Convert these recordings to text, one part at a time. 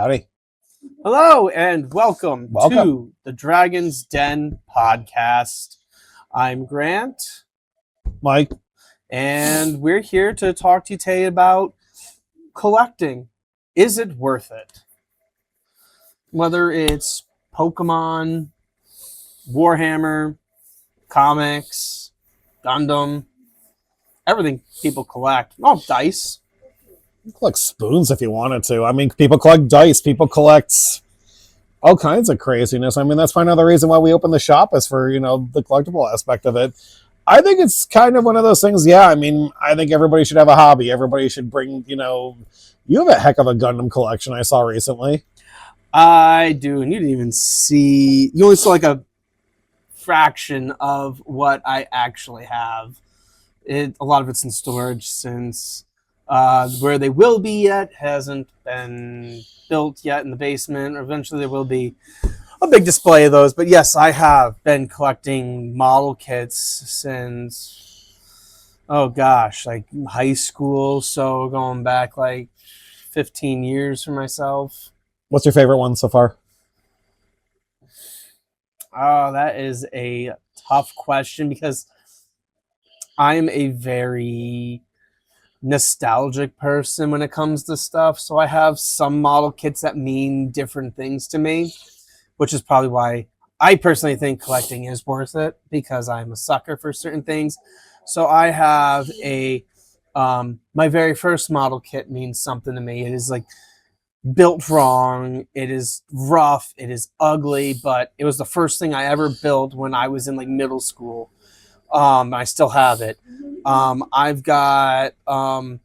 Howdy. Hello and welcome Welcome. to the Dragon's Den podcast. I'm Grant, Mike. and we're here to talk to you today about collecting. Is it worth it? Whether it's Pokemon, Warhammer, comics, Gundam, everything people collect. Oh, dice. You collect spoons if you wanted to. I mean, people collect dice. People collect all kinds of craziness. I mean, that's probably another reason why we opened the shop is for, the collectible aspect of it. I think it's kind of one of those things, yeah. I mean, I think everybody should have a hobby. Everybody should bring, you have a heck of a Gundam collection I saw recently. I do, and you didn't even see... You only saw like a fraction of what I actually have. A lot of it's in storage since... where they will be yet hasn't been built yet in the basement. Eventually there will be a big display of those. But yes, I have been collecting model kits since, like high school. So going back like 15 years for myself. What's your favorite one so far? Oh, that is a tough question because I'm a very nostalgic person when it comes to stuff, so I have some model kits that mean different things to me, which is probably why I personally think collecting is worth it, because I'm a sucker for certain things. So I have my very first model kit means something to me. It is like built wrong, it is rough, it is ugly, but it was the first thing I ever built when I was in like middle school. I still have it. I've got one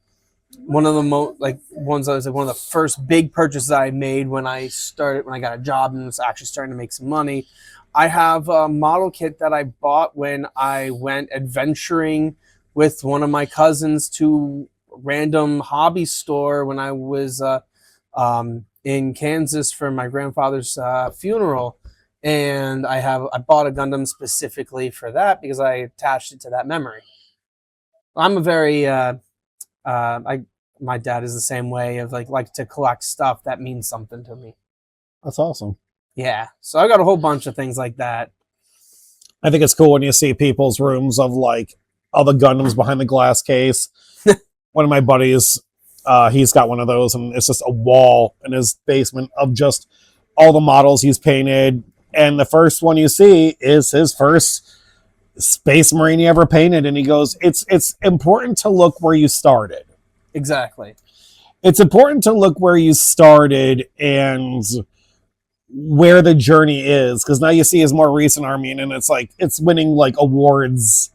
of the one of the first big purchases I made when I got a job and was actually starting to make some money. I have a model kit that I bought when I went adventuring with one of my cousins to a random hobby store when I was in Kansas for my grandfather's funeral. And I bought a Gundam specifically for that because I attached it to that memory. I'm a very my dad is the same way of like to collect stuff that means something to me. That's awesome. Yeah, so I got a whole bunch of things like that. I think it's cool when you see people's rooms of like all the Gundams behind the glass case. One of my buddies, he's got one of those, and it's just a wall in his basement of just all the models he's painted. And the first one you see is his first Space Marine he ever painted. And he goes, it's important to look where you started. Exactly. It's important to look where you started and where the journey is. Because now you see his more recent army, and it's like, it's winning like awards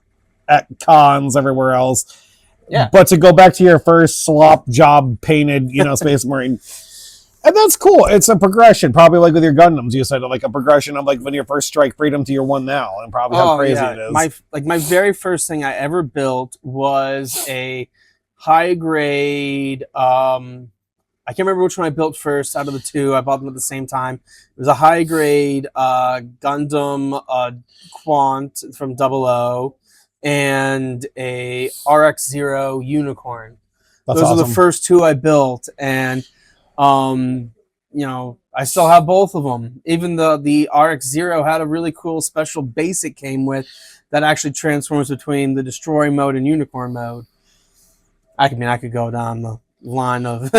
at cons everywhere else. Yeah. But to go back to your first slop job painted, Space Marine... And that's cool. It's a progression, probably like with your Gundams. You said like a progression of like when your first Strike Freedom to your one now, and probably how crazy it is. My very first thing I ever built was a high grade. I can't remember which one I built first out of the two. I bought them at the same time. It was a high grade Gundam Quant from 00 and a RX-0 Unicorn. That's Those awesome. are the first two I built, and I still have both of them. Even the RX-0 had a really cool special base it came with that actually transforms between the Destroy mode and Unicorn mode. I could go down the line of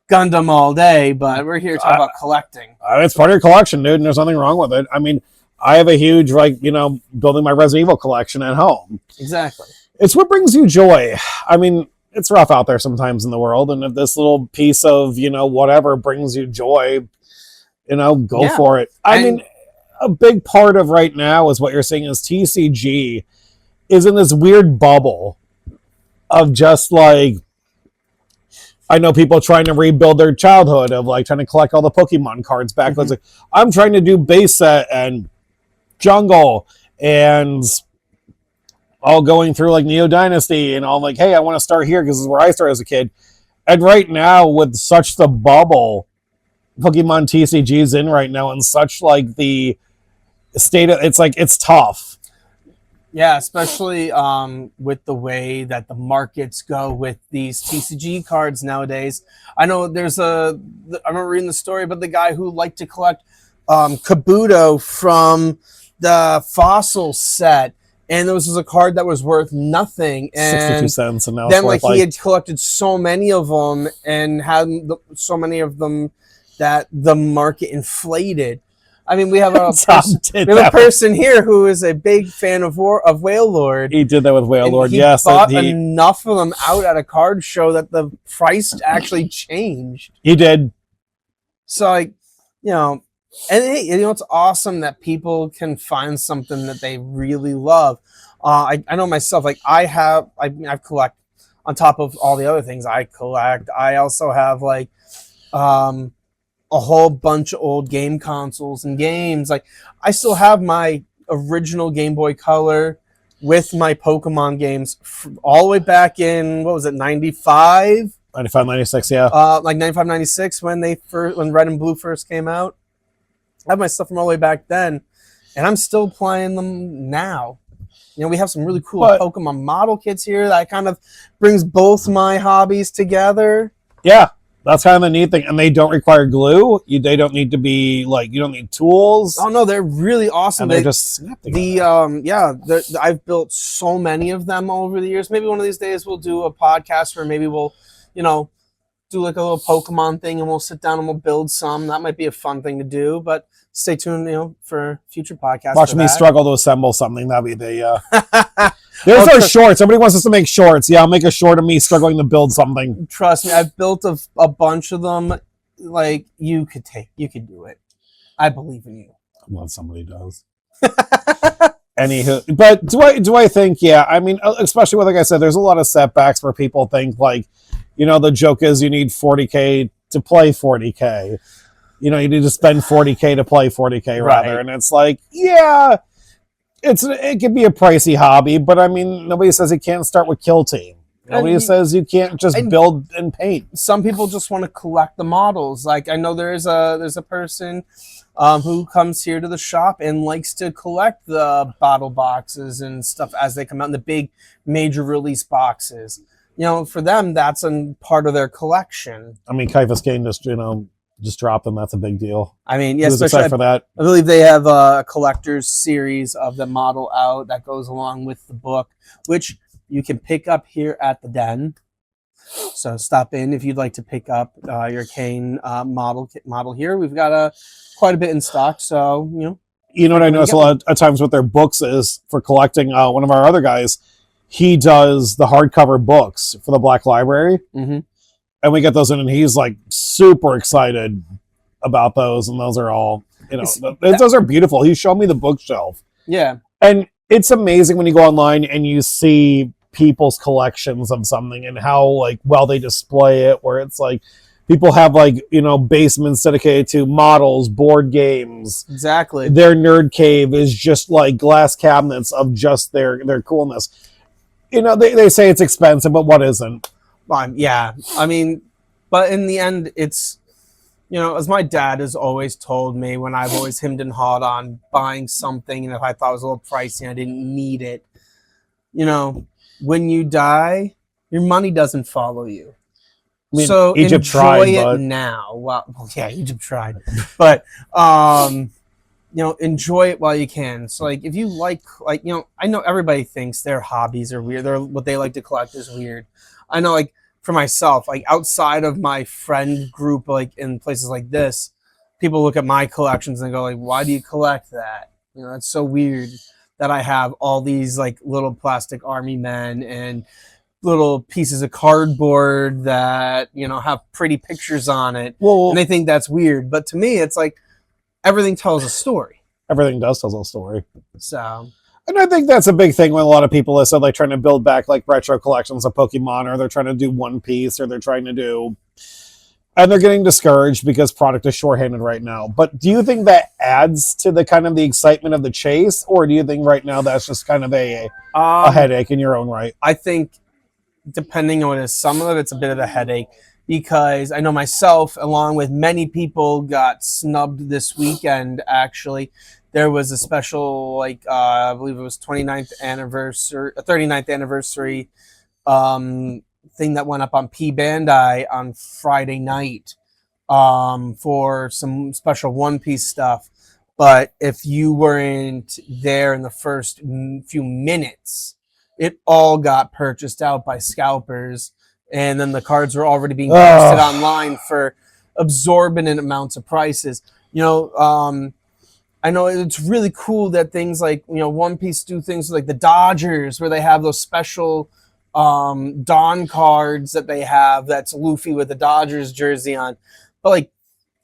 Gundam all day, but we're here to talk about collecting. It's part of your collection, dude, and there's nothing wrong with it. I mean, I have a huge, building my Resident Evil collection at home. Exactly. It's what brings you joy. I mean, it's rough out there sometimes in the world, and if this little piece of whatever brings you joy, go for it. I mean, a big part of right now is what you're saying is TCG is in this weird bubble of just like, I know people trying to rebuild their childhood of like trying to collect all the Pokemon cards back. Mm-hmm. Like, I'm trying to do base set and jungle and all going through like Neo Dynasty, and all like, hey, I want to start here because this is where I started as a kid. And right now, with such the bubble Pokemon TCG's in right now, and such like the state of, it's like, it's tough. Yeah, especially with the way that the markets go with these TCG cards nowadays. I know I remember reading the story about the guy who liked to collect Kabuto from the Fossil set, and this was a card that was worth nothing, and 62 cents, and now then it's worth he had collected so many of them and had so many of them that the market inflated. I mean, we have a person here who is a big fan of Whale Lord. He did that with Whale Lord. He yes, bought enough of them out at a card show that the price actually changed. He did. So, like, you know, and hey, you know, it's awesome that people can find something that they really love. I know myself. Like, I collect on top of all the other things I collect. I also have like. A whole bunch of old game consoles and games. Like, I still have my original Game Boy Color with my Pokemon games all the way back in, what was it, 95? 95, 96, yeah. Like 95, 96 when Red and Blue first came out. I have my stuff from all the way back then, and I'm still playing them now. You know, we have some really cool Pokemon model kits here that kind of brings both my hobbies together. Yeah. That's kind of the neat thing, and they don't require glue. They don't need to be like, you don't need tools. Oh no, they're really awesome. And they just snap together. I've built so many of them over the years. Maybe one of these days we'll do a podcast where maybe we'll, you know, do like a little Pokemon thing, and we'll sit down and we'll build some. That might be a fun thing to do, but stay tuned, you know, for future podcasts. Watch me struggle to assemble something. That'd be the. There's our shorts. Everybody wants us to make shorts. Yeah, I'll make a short of me struggling to build something. Trust me, I've built a bunch of them. Like, you could do it. I believe in you. Well, somebody does. Anywho, but do I think? Yeah, I mean, especially with, like I said, there's a lot of setbacks where people think like, you know, the joke is you need 40K to play 40K. You know, you need to spend 40K to play 40K rather, right. And it's like, yeah. It can be a pricey hobby, but I mean, nobody says you can't start with Kill Team. Nobody says you can't just build and paint. Some people just want to collect the models. Like, I know there's a person who comes here to the shop and likes to collect the bottle boxes and stuff as they come out in the big major release boxes. You know, for them, that's a part of their collection. I mean, Kaifa's Kane just drop them. That's a big deal. I mean, yes, especially for that. I believe they have a collector's series of the model out that goes along with the book, which you can pick up here at the Den. So stop in if you'd like to pick up your Kane model here. We've got quite a bit in stock, so you know what I notice a lot of times with their books is for collecting. One of our other guys, he does the hardcover books for the Black Library. Mm-hmm. And we get those in, and he's like super excited about those. And those are all, those are beautiful. He showed me the bookshelf. Yeah. And it's amazing when you go online and you see people's collections of something and how like well they display it, where it's like people have like, basements dedicated to models, board games. Exactly. Their nerd cave is just like glass cabinets of just their coolness. They say it's expensive, but what isn't? Yeah, I mean, but in the end, it's, as my dad has always told me when I've always hemmed and hawed on buying something, and if I thought it was a little pricey and I didn't need it, when you die, your money doesn't follow you. I mean, so Egypt enjoy tried, it now. Well, yeah, Egypt tried, but enjoy it while you can. So like, if you like, I know everybody thinks their hobbies are weird. What they like to collect is weird. I know, like, for myself, like, outside of my friend group, like, in places like this, people look at my collections and go, like, why do you collect that? That's so weird that I have all these, like, little plastic army men and little pieces of cardboard that, have pretty pictures on it. Well, and they think that's weird. But to me, it's like, everything tells a story. Everything does tell a story. So... And I think that's a big thing when a lot of people have said, like, trying to build back, like, retro collections of Pokemon, or they're trying to do One Piece, or they're trying to do... And they're getting discouraged because product is shorthanded right now. But do you think that adds to the kind of the excitement of the chase, or do you think right now that's just kind of a headache in your own right? I think, depending on what it is, some of it's a bit of a headache, because I know myself, along with many people, got snubbed this weekend, actually. there was a special, like, I believe it was 29th anniversary, 39th anniversary thing that went up on P Bandai on Friday night for some special One Piece stuff. But if you weren't there in the first few minutes, it all got purchased out by scalpers, and then the cards were already being posted online for absorbent amounts of prices. You know, I know it's really cool that things like, you know, One Piece do things like the Dodgers, where they have those special Dawn cards that they have that's Luffy with the Dodgers jersey on. But like,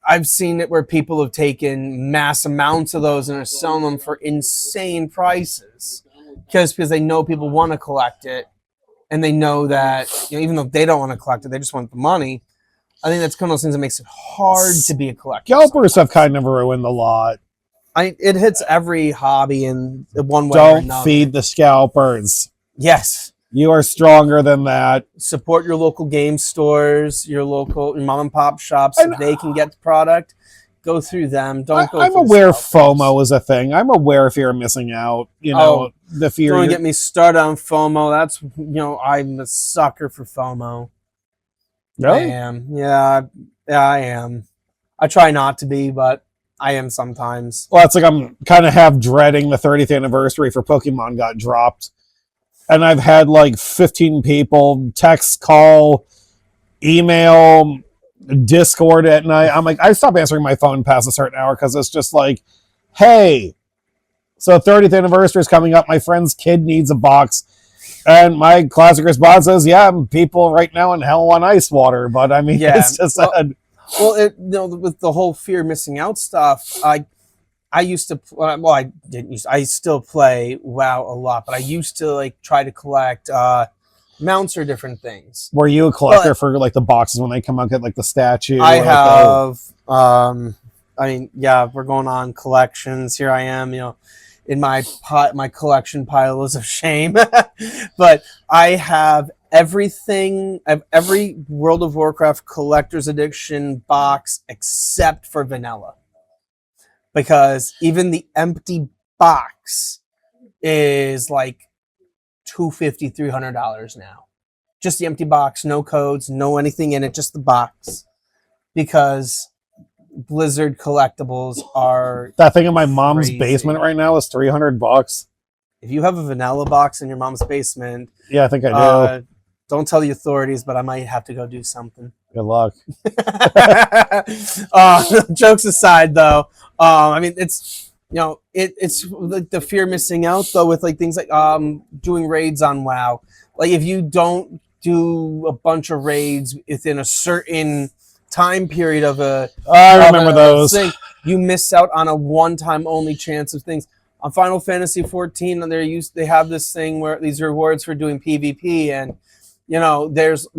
I've seen it where people have taken mass amounts of those and are selling them for insane prices because they know people want to collect it, and they know that, you know, even though they don't want to collect it, they just want the money. I think that's one of those things that makes it hard to be a collector. Scalpers have kind of ruined a lot. It hits every hobby in one way or another. Don't feed the scalpers. Yes. You are stronger than that. Support your local game stores, your local mom and pop shops, so they can get the product. Go through them. Don't go. I'm aware FOMO is a thing. I'm aware fear of missing out. You know, the fear. Don't get me started on FOMO. That's, you know, I'm a sucker for FOMO. Really? I am. Yeah, I am. I try not to be, but I am sometimes. Well, it's like I'm kind of half dreading the 30th anniversary for Pokemon got dropped. And I've had like 15 people text, call, email, Discord at night. I'm like, I stop answering my phone past a certain hour because it's just like, hey, so 30th anniversary is coming up. My friend's kid needs a box. And my classic response is, yeah, people right now in hell on ice water. But I mean, it's just sad. Well, you know, with the whole fear of missing out stuff, I used to, well, I didn't used to, I still play WoW a lot, but I used to like try to collect mounts or different things. Were you a collector for like the boxes when they come out, get like the statue? I have, I mean, yeah, we're going on collections. Here I am, you know, in my collection piles of shame. But I have everything, every World of Warcraft Collector's Edition box except for vanilla. Because even the empty box is like $250, $300 now. Just the empty box, no codes, no anything in it, just the box. Because Blizzard collectibles are that thing in my mom's basement right now is $300. If you have a vanilla box in your mom's basement, yeah, I think I do. Don't tell the authorities, but I might have to go do something. Good luck. Jokes aside, though, I mean, it's, you know, it's like the fear of missing out, though, with like things like doing raids on WoW. Like if you don't do a bunch of raids within a certain time period of I remember those thing, you miss out on a one-time only chance of things. On Final Fantasy 14, they have this thing where these rewards for doing PvP, and you know, there's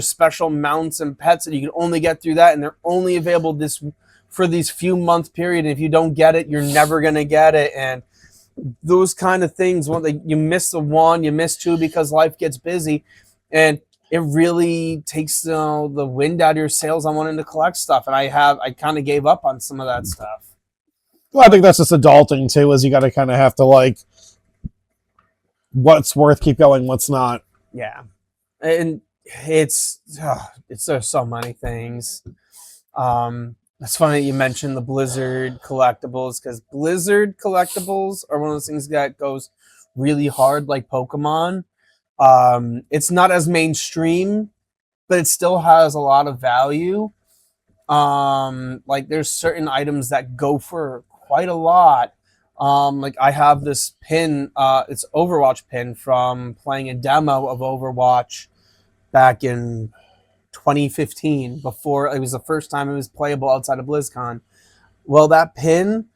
special mounts and pets that you can only get through that, and they're only available for these few month period. And if you don't get it, you're never gonna get it. And those kind of things, you miss the one, you miss two because life gets busy, and it really takes the wind out of your sails on wanting to collect stuff. And I kind of gave up on some of that stuff. Well, I think that's just adulting too, is you got to kind of have to like, what's worth keep going, what's not. Yeah. And it's there's so many things. It's funny that you mentioned the Blizzard collectibles, because Blizzard collectibles are one of those things that goes really hard, like Pokemon. It's not as mainstream, but it still has a lot of value. Like there's certain items that go for quite a lot. Like I have this pin, it's Overwatch pin from playing a demo of Overwatch back in 2015, before it was the first time it was playable outside of BlizzCon. Well, that pin,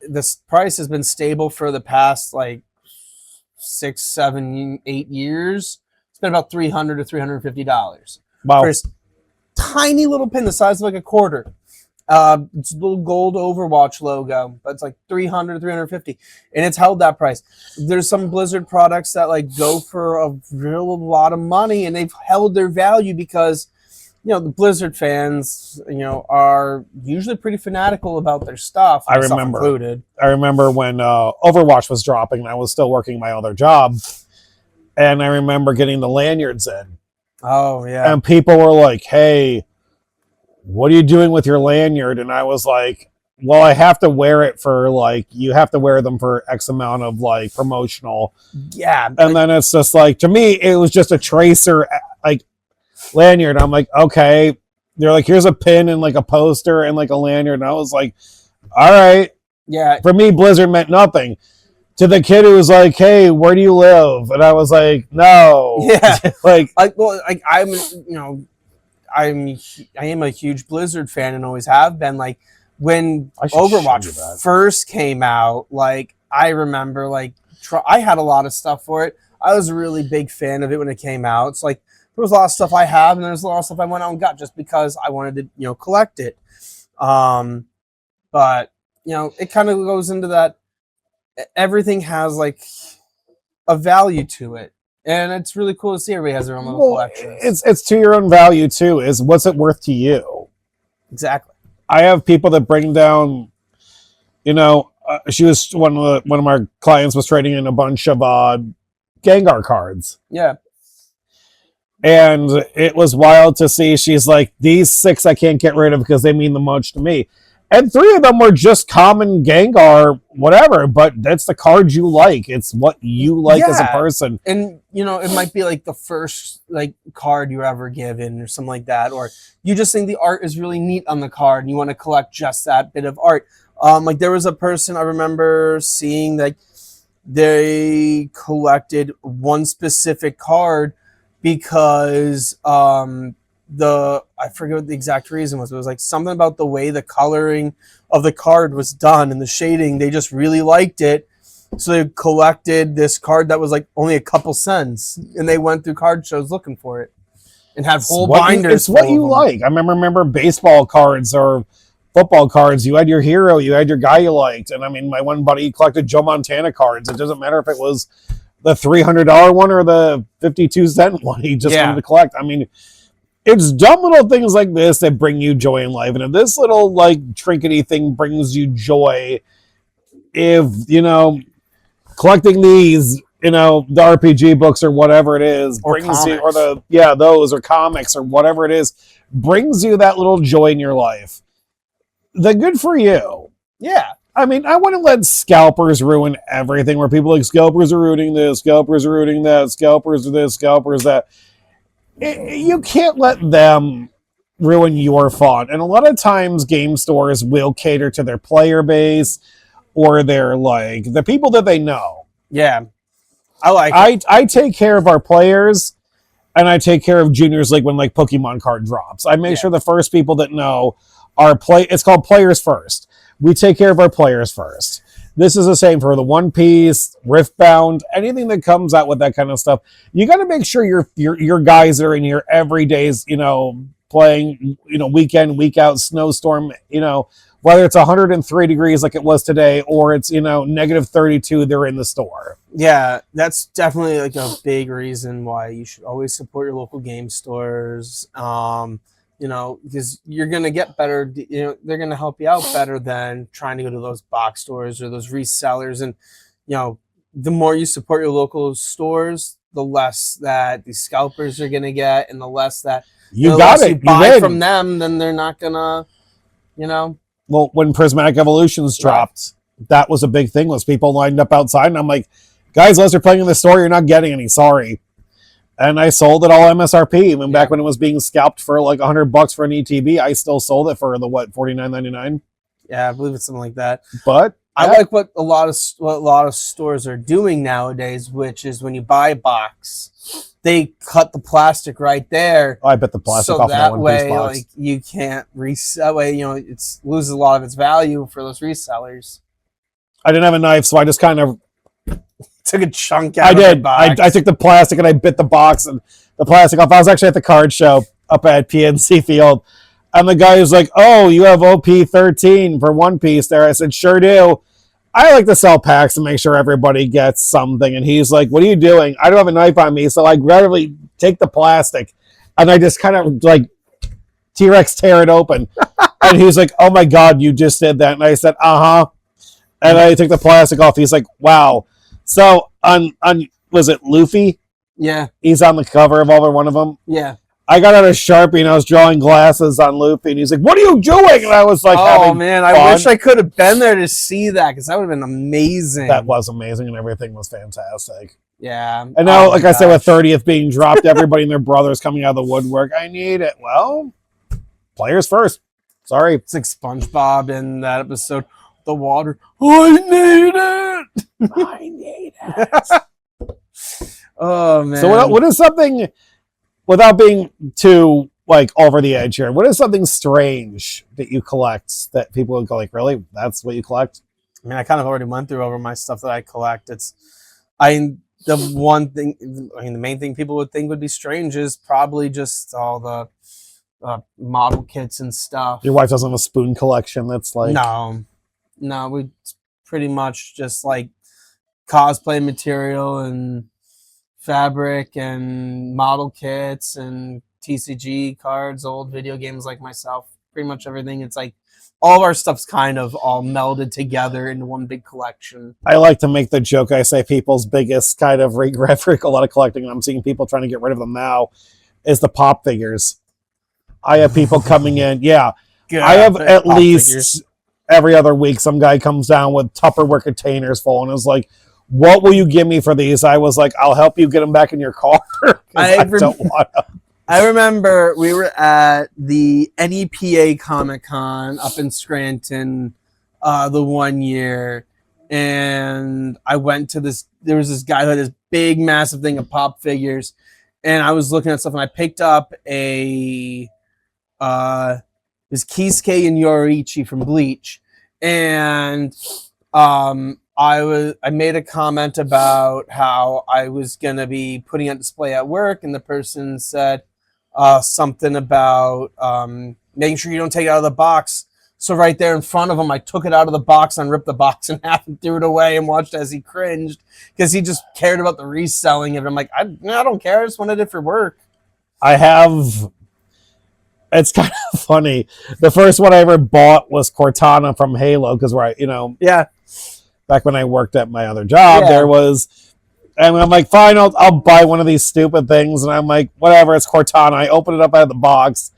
this price has been stable for the past like 6, 7, 8 years. It's been about $300 to $350. Wow. For this tiny little pin the size of like a quarter. It's a little gold Overwatch logo, but it's like $300 to $350, and it's held that price. There's some Blizzard products that like go for a real lot of money, and they've held their value because the Blizzard fans, are usually pretty fanatical about their stuff. I remember when Overwatch was dropping and I was still working my other job. And I remember getting the lanyards in. Oh, yeah. And people were like, hey, what are you doing with your lanyard? And I was like, well, I have to wear it for, like, you have to wear them for X amount of, like, promotional. Yeah. And then it's just like, to me, it was just a tracer, like, lanyard. I'm like, okay. They're like, here's a pin and, like, a poster and, like, a lanyard. And I was like, all right. Yeah. For me, Blizzard meant nothing. To the kid who was like, hey, where do you live? And I was like, no. Yeah. I am a huge Blizzard fan and always have been. Like, when Overwatch first came out, like, I remember, like, I had a lot of stuff for it. I was a really big fan of it when it came out. It's like, there was a lot of stuff I have, and there's a lot of stuff I went out and got just because I wanted to, collect it. But, it kind of goes into that. Everything has, like, a value to it, and it's really cool to see everybody has their own little collections. It's to your own value too. Is what's it worth to you? Exactly. I have people that bring down, she was one of my clients was trading in a bunch of Gengar cards. Yeah. And it was wild to see. She's like, these 6 I can't get rid of because they mean the most to me. And 3 of them were just common Gengar, whatever, but that's the card you like. It's what you like as a person. And, it might be like the first, like, card you're ever given or something like that. Or you just think the art is really neat on the card and you want to collect just that bit of art. Like, there was a person I remember seeing, like, they collected one specific card because I forget what the exact reason was. It was like something about the way the coloring of the card was done and the shading. They just really liked it. So they collected this card that was like only a couple cents, and they went through card shows looking for it and have whole binders. It's what you like. I remember baseball cards or football cards. You had your hero, you had your guy you liked. And I mean, my one buddy collected Joe Montana cards. It doesn't matter if it was the $300 one or the 52-cent one. He just wanted to collect. I mean, it's dumb little things like this that bring you joy in life. And if this little, like, trinkety thing brings you joy, if, collecting these, the RPG books or whatever it is, or brings comics. you, those, or comics or whatever it is, brings you that little joy in your life, then good for you. Yeah. I mean, I wouldn't let scalpers ruin everything where people like, scalpers are rooting this, scalpers are rooting that, scalpers are this, scalpers that. You can't let them ruin your fun. And a lot of times game stores will cater to their player base or their, like, the people that they know. Yeah. I take care of our players, and I take care of juniors, like when, like, Pokemon card drops. I make sure the first people that know it's called players first. We take care of our players first. This is the same for the One Piece, Riftbound, anything that comes out with that kind of stuff. You got to make sure your guys that are in here every day's, playing, weekend, week out, snowstorm, whether it's 103 degrees like it was today or it's, negative 32, they're in the store. Yeah, that's definitely, like, a big reason why you should always support your local game stores. Because you're going to get better, they're going to help you out better than trying to go to those box stores or those resellers. And, the more you support your local stores, the less that these scalpers are going to get, and the less that you buy from them, then they're not going to, Well, when Prismatic Evolutions dropped, that was a big thing, was people lined up outside, and I'm like, guys, unless you're playing in the store, you're not getting any, sorry. And I sold it all MSRP. Even back when it was being scalped for like $100 for an ETB, I still sold it for the $49.99. Yeah, I believe it's something like that. But I like what a lot of stores are doing nowadays, which is when you buy a box, they cut the plastic right there. I bet the plastic off that One Piece box. Like, you can't resell. That way, it loses a lot of its value for those resellers. I didn't have a knife, so I just kind of took a chunk out of the box. I took the plastic and I bit the box and the plastic off. I was actually at the card show up at PNC Field, and the guy was like, oh, you have OP13 for One Piece there. I said, sure do. I like to sell packs to make sure everybody gets something. And he's like, what are you doing? I don't have a knife on me. So I gradually take the plastic and I just kind of like T-Rex tear it open. And he's like, oh my God, you just did that. And I said, uh-huh. And I took the plastic off. He's like, wow. So on was it Luffy? Yeah. He's on the cover of one of them. Yeah. I got out a Sharpie and I was drawing glasses on Luffy. And he's like, what are you doing? And I was like, oh, man, I wish I could have been there to see that because that would have been amazing. That was amazing and everything was fantastic. Yeah. And now, like I said, with 30th being dropped, everybody and their brothers coming out of the woodwork. I need it. Well, players first. Sorry. It's like SpongeBob in that episode. The water. I need it. I need it. Oh, man. So what is something, without being too like over the edge here, what is something strange that you collect that people would go like, really? That's what you collect? I mean, I kind of already went through over my stuff that I collect. The main thing people would think would be strange is probably just all the model kits and stuff. Your wife doesn't have a spoon collection that's like... No, we pretty much just like cosplay material and fabric and model kits and TCG cards, old video games like myself, pretty much everything. It's like all of our stuff's kind of all melded together into one big collection. I like to make the joke, I say people's biggest kind of regret for a lot of collecting, and I'm seeing people trying to get rid of them now, is the pop figures. I have people coming in, yeah. God, I have at least figures. Every other week some guy comes down with Tupperware containers full and is like, what will you give me for these? I was like, I'll help you get them back in your car. I don't want them. I remember we were at the NEPA Comic-Con up in Scranton the one year, and I went to this, there was this guy who had this big, massive thing of pop figures, and I was looking at stuff, and I picked up this Kisuke and Yoriichi from Bleach, and I made a comment about how I was going to be putting on display at work, and the person said something about making sure you don't take it out of the box. So right there in front of him, I took it out of the box and ripped the box in half and threw it away and watched as he cringed because he just cared about the reselling of it. I'm like, I don't care. I just wanted it for work. It's kind of funny. The first one I ever bought was Cortana from Halo because back when I worked at my other job, there was, and I'm like, fine, I'll buy one of these stupid things, and I'm like, whatever, it's Cortana. I open it up out of the box,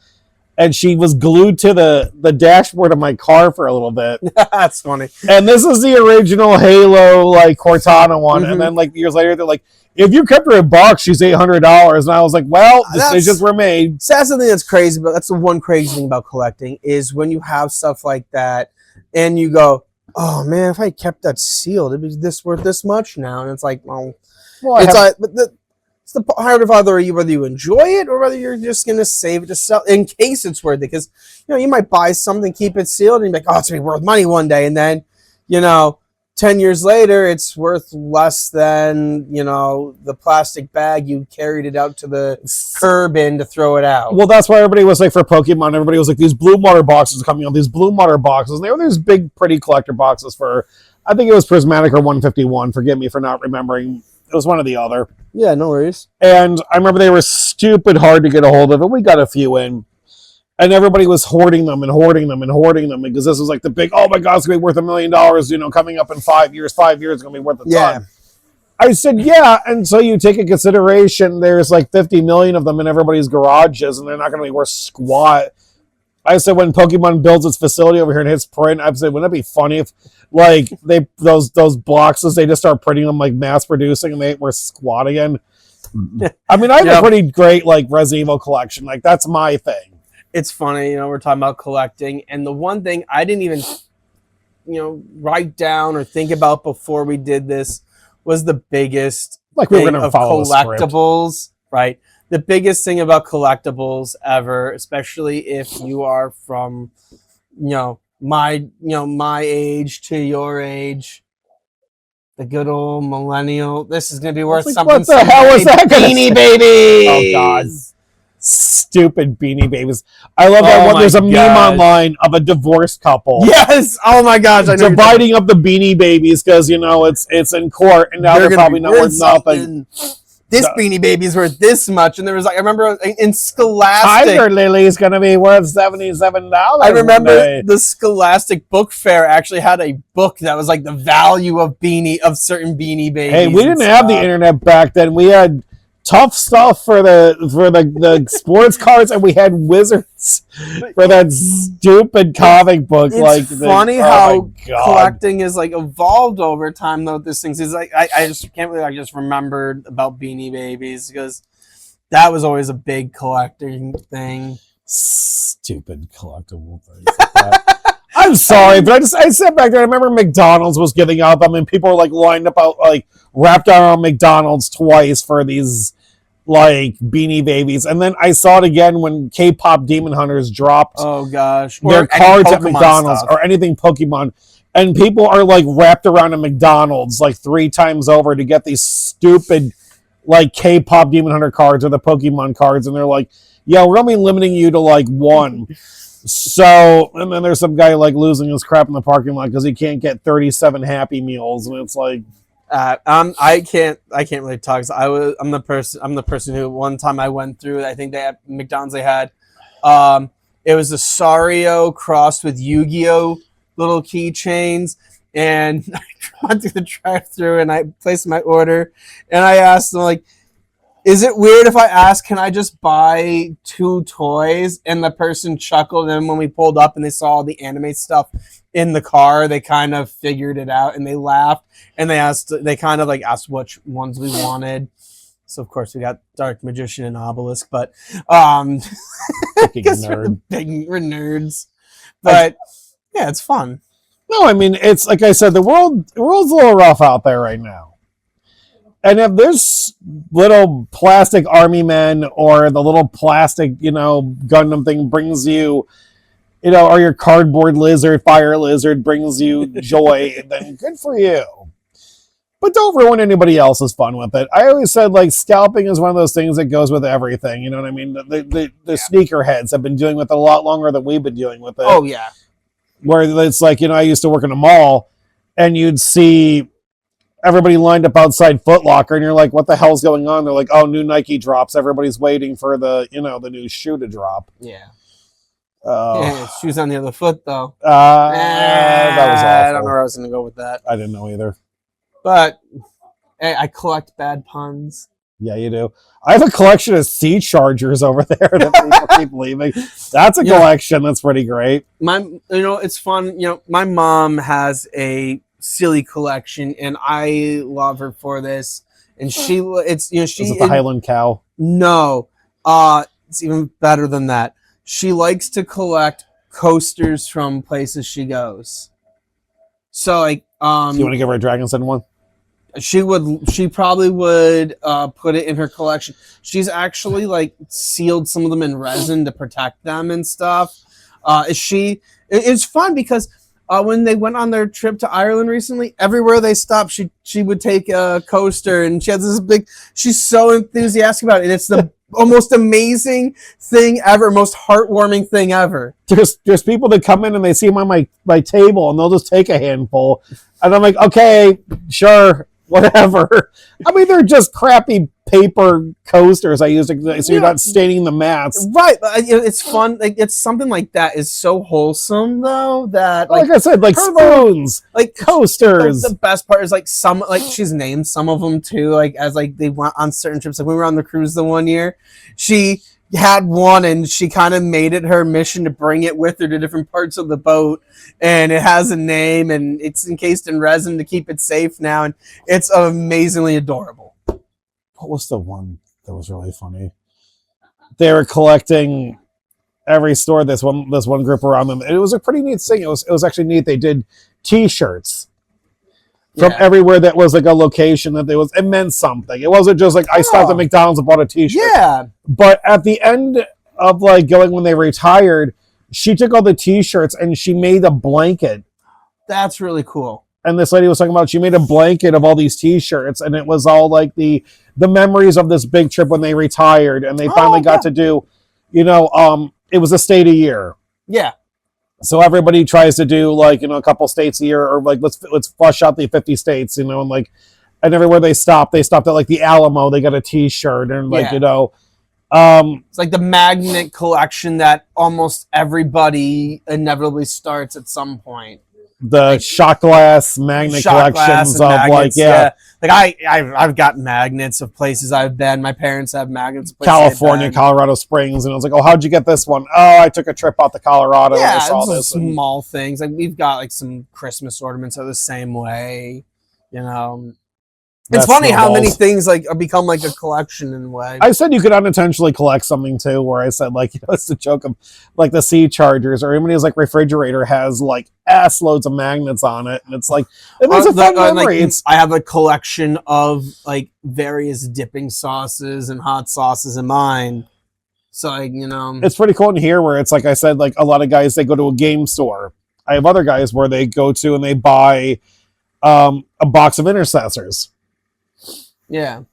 and she was glued to the dashboard of my car for a little bit. That's funny. And this is the original Halo like Cortana one, and then like years later they're like, if you kept her in box, she's $800, and I was like, well, decisions were made. That's something that's crazy, but that's the one crazy thing about collecting is when you have stuff like that, and you go, oh man, if I kept that sealed, it'd be worth this much now. And it's like, it's the part of whether you enjoy it or whether you're just gonna save it to sell in case it's worth it. Because you might buy something, keep it sealed, and you're like, oh, it's gonna be worth money one day, and then 10 years later, it's worth less than the plastic bag you carried it out to the curb in to throw it out. Well, that's why everybody was like, for Pokemon, everybody was like, these Blue Water boxes are coming out, these Blue Water boxes, and they were these big, pretty collector boxes for, I think it was Prismatic or 151. Forgive me for not remembering. It was one or the other. Yeah, no worries. And I remember they were stupid hard to get a hold of, and we got a few in. And everybody was hoarding them because this was like the big, oh my God, it's going to be worth $1 million, coming up in 5 years. 5 years is going to be worth a ton. I said, yeah. And so you take in consideration, there's like 50 million of them in everybody's garages, and they're not going to be worth squat. I said, when Pokemon builds its facility over here and hits print, I said, wouldn't it be funny if like those boxes, they just start printing them like mass producing and they ain't worth squat again? I mean, I have a pretty great like Resident Evil collection. Like that's my thing. It's funny, we're talking about collecting, and the one thing I didn't even, write down or think about before we did this was the biggest thing of collectibles, right? The biggest thing about collectibles ever, especially if you are from, my age to your age, the good old millennial. This is going to be worth something. What the hell was that? Beanie Babies! Oh, God. Stupid Beanie Babies. I love that one. There's a meme online of a divorced couple. Yes. Oh my gosh. Dividing up the Beanie Babies because it's in court and now they're probably not worth nothing. this Beanie Baby's worth this much, and there was like I remember in Scholastic, Tiger Lily is going to be worth $77. I remember the Scholastic Book Fair actually had a book that was like the value of certain Beanie Babies. Hey, we didn't have the internet back then. We had Tough Stuff for the sports cards, and we had Wizards for that stupid comic book. It's funny how collecting is like evolved over time. Though this thing is like I just can't believe I just remembered about Beanie Babies because that was always a big collecting thing. Stupid collectible things like that. I'm sorry, but I sat back there. I remember McDonald's was giving out them, and people were like lined up out, like wrapped around McDonald's twice for these like Beanie Babies. And then I saw it again when K-pop Demon Hunters dropped. Oh gosh, their cards at McDonald's or anything Pokemon, and people are like wrapped around a McDonald's like 3 times over to get these stupid like K-pop Demon Hunter cards or the Pokemon cards, and they're like, yeah, we're gonna be limiting you to like 1. So, and then there's some guy like losing his crap in the parking lot because he can't get 37 Happy Meals, and it's like, I can't really talk. I'm the person who one time I went through. I think they had McDonald's. They had, it was a Sario crossed with Yu-Gi-Oh little keychains, and I went through the drive-through and I placed my order, and I asked them like, is it weird if I ask, can I just buy 2 toys? And the person chuckled, and when we pulled up and they saw all the anime stuff in the car, they kind of figured it out and they laughed, and they kind of like asked which ones we wanted. So of course we got Dark Magician and Obelisk, but I guess we're nerds. But yeah, it's fun. No, I mean, it's like I said, the world's a little rough out there right now. And if this little plastic army men or the little plastic, Gundam thing brings you, or your cardboard lizard, fire lizard brings you joy, then good for you. But don't ruin anybody else's fun with it. I always said, like, scalping is one of those things that goes with everything. You know what I mean? The sneakerheads have been dealing with it a lot longer than we've been dealing with it. Oh, yeah. Where it's like, I used to work in a mall, and you'd see everybody lined up outside Foot Locker, and you're like, what the hell's going on? They're like, oh, new Nike drops. Everybody's waiting for the new shoe to drop. Yeah. Shoes on the other foot, though. That was awful. I don't know where I was going to go with that. I didn't know either. But I collect bad puns. Yeah, you do. I have a collection of sea chargers over there that people keep leaving. That's a collection. That's pretty great. It's fun. My mom has a silly collection, and I love her for this. And is it the Highland cow? No, it's even better than that. She likes to collect coasters from places she goes. So like, you want to give her a Dragon's Den one? She probably would put it in her collection. She's actually like sealed some of them in resin to protect them and stuff. It's fun because when they went on their trip to Ireland recently, everywhere they stopped, she would take a coaster, and she has this big. She's so enthusiastic about it, and it's the most amazing thing ever, most heartwarming thing ever. There's people that come in and they see them on my table, and they'll just take a handful, and I'm like, okay, sure. Whatever. I mean, they're just crappy paper coasters I use so you're not staining the mats. Right. It's fun. Like, it's something like that is so wholesome, though, that like I said, like spoons, like coasters. The best part is like she's named some of them too. Like as like they went on certain trips. Like we were on the cruise the one year, she had one, and she kind of made it her mission to bring it with her to different parts of the boat, and it has a name, and it's encased in resin to keep it safe now, and it's amazingly adorable. What was the one that was really funny? They were collecting every store, this one group around them, and it was a pretty neat thing. It was actually neat. They did T-shirts from everywhere that was like a location it meant something. It wasn't just like I stopped at McDonald's and bought a T-shirt. Yeah. But at the end of like going when they retired, she took all the T-shirts and she made a blanket. That's really cool. And this lady was talking about she made a blanket of all these T-shirts, and it was all like the memories of this big trip when they retired, and they finally got to do, it was a state a year. Yeah. So everybody tries to do like, a couple states a year, or like let's flush out the 50 states, and like And everywhere they stopped at like the Alamo. They got a T-shirt and like it's like the magnet collection that almost everybody inevitably starts at some point. The shot glass magnet collections of magnets, like I've got magnets of places I've been. My parents have magnets of places California, Colorado Springs, and I was like, oh, how'd you get this one? Oh, I took a trip out to Colorado and I saw this. Small things. Like we've got like some Christmas ornaments are the same way, It's funny how many things like become like a collection in a way. I said you could unintentionally collect something too, where I said like, it's the joke of like the C chargers or anybody's like refrigerator has like ass loads of magnets on it, and it's like it makes a fun memory. I have a collection of like various dipping sauces and hot sauces in mine. So like, it's pretty cool in here where it's like I said, like a lot of guys they go to a game store. I have other guys where they go to and they buy a box of intercessors. Yeah.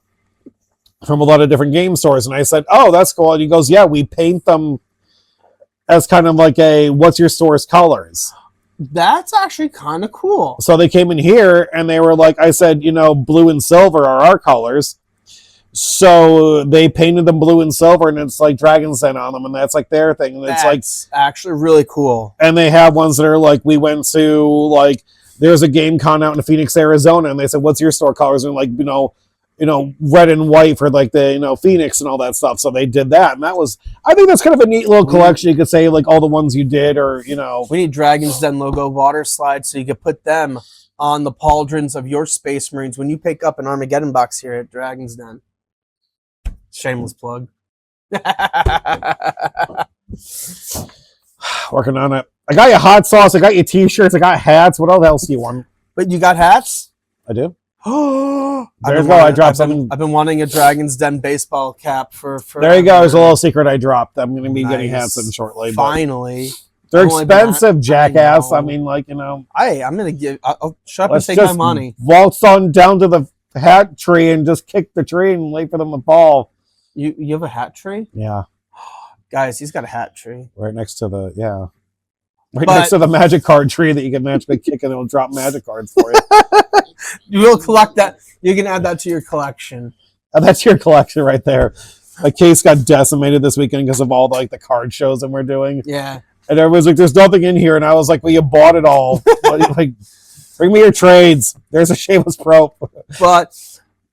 From a lot of different game stores. And I said, oh, that's cool. And he goes, yeah, we paint them as kind of like a, what's your store's colors? That's actually kind of cool. So they came in here and they were like, I said, blue and silver are our colors. So they painted them blue and silver and it's like Dragon's Den on them. And that's like their thing. And it's like actually really cool. And they have ones that are like, we went to like, there's a game con out in Phoenix, Arizona. And they said, what's your store colors? And like, red and white for like the, Phoenix and all that stuff. So they did that. And that was, I think that's kind of a neat little collection. You could say like all the ones you did or, We need Dragon's Den logo water slides so you could put them on the pauldrons of your Space Marines when you pick up an Armageddon box here at Dragon's Den. Shameless plug. Working on it. I got you hot sauce. I got you t-shirts. I got hats. What else do you want? But you got hats? I do. There you go. I dropped something. I've been wanting a Dragon's Den baseball cap for there you go. There's a little secret I dropped. I'm going to be getting hats in shortly. Finally. They're expensive, jackass. I mean, like, Hey, I'm going to give... I'll shut up and take my money. Waltz on down to the hat tree and just kick the tree and wait for them to fall. You have a hat tree? Yeah. Guys, he's got a hat tree. Right next to the... next to the magic card tree that you can magically kick and it'll drop magic cards for you. You will collect that. You can add that to your collection. Oh, that's your collection right there. My case got decimated this weekend because of all the card shows that we're doing. Yeah. And everyone's like, there's nothing in here. And I was like, well, you bought it all. Like, bring me your trades. There's a shameless pro. But,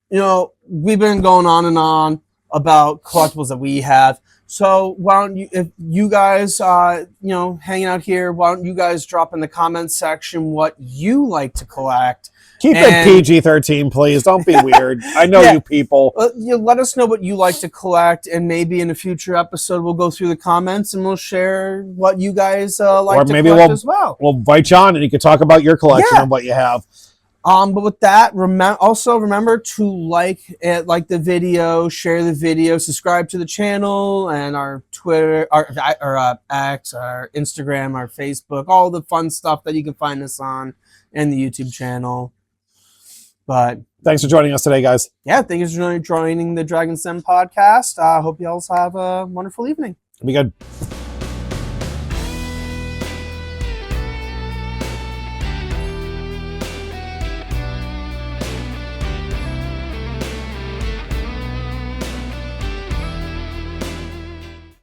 we've been going on and on about collectibles that we have. So why don't you, if you guys, hanging out here, why don't you guys drop in the comments section what you like to collect? Keep it PG-13, please. Don't be weird. I know you people. Let us know what you like to collect, and maybe in a future episode we'll go through the comments and we'll share what you guys like to collect as well. We'll invite you on, and you can talk about your collection and what you have. But with that, remember to like the video, share the video, subscribe to the channel, and our Twitter, our X, our Instagram, our Facebook, all the fun stuff that you can find us on, and the YouTube channel. But thanks for joining us today, guys. Yeah, thanks for joining the Dragon's Den podcast. I hope you all have a wonderful evening. Be good.